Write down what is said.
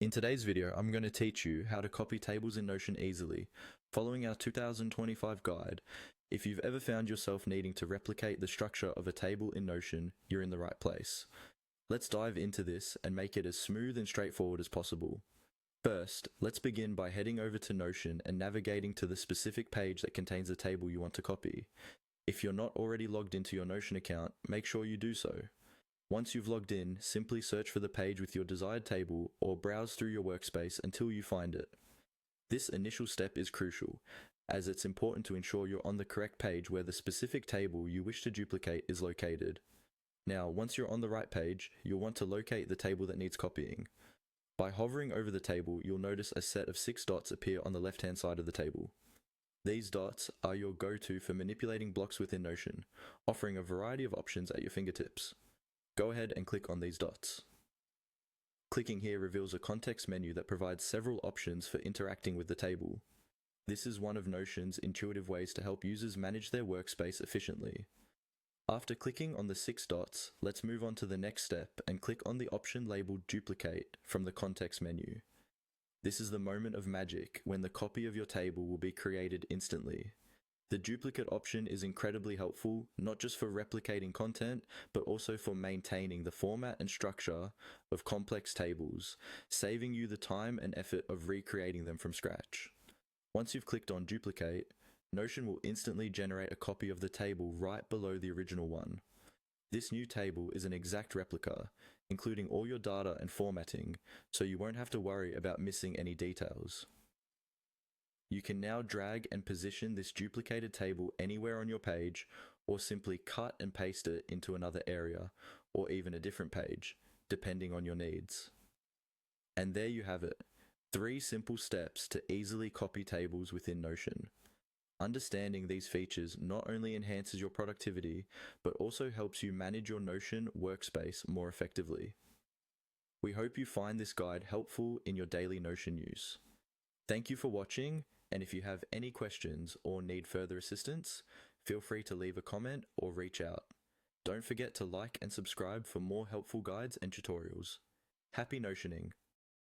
In today's video, I'm going to teach you how to copy tables in Notion easily, following our 2025 guide. If you've ever found yourself needing to replicate the structure of a table in Notion, you're in the right place. Let's dive into this and make it as smooth and straightforward as possible. First, let's begin by heading over to Notion and navigating to the specific page that contains the table you want to copy. If you're not already logged into your Notion account, make sure you do so. Once you've logged in, simply search for the page with your desired table or browse through your workspace until you find it. This initial step is crucial, as it's important to ensure you're on the correct page where the specific table you wish to duplicate is located. Now, once you're on the right page, you'll want to locate the table that needs copying. By hovering over the table, you'll notice a set of 6 dots appear on the left-hand side of the table. These dots are your go-to for manipulating blocks within Notion, offering a variety of options at your fingertips. Go ahead and click on these dots. Clicking here reveals a context menu that provides several options for interacting with the table. This is one of Notion's intuitive ways to help users manage their workspace efficiently. After clicking on the 6 dots, let's move on to the next step and click on the option labeled Duplicate from the context menu. This is the moment of magic when the copy of your table will be created instantly. The duplicate option is incredibly helpful, not just for replicating content, but also for maintaining the format and structure of complex tables, saving you the time and effort of recreating them from scratch. Once you've clicked on Duplicate, Notion will instantly generate a copy of the table right below the original one. This new table is an exact replica, including all your data and formatting, so you won't have to worry about missing any details. You can now drag and position this duplicated table anywhere on your page, or simply cut and paste it into another area, or even a different page, depending on your needs. And there you have it, 3 simple steps to easily copy tables within Notion. Understanding these features not only enhances your productivity, but also helps you manage your Notion workspace more effectively. We hope you find this guide helpful in your daily Notion use. Thank you for watching, and if you have any questions or need further assistance, feel free to leave a comment or reach out. Don't forget to like and subscribe for more helpful guides and tutorials. Happy Notioning!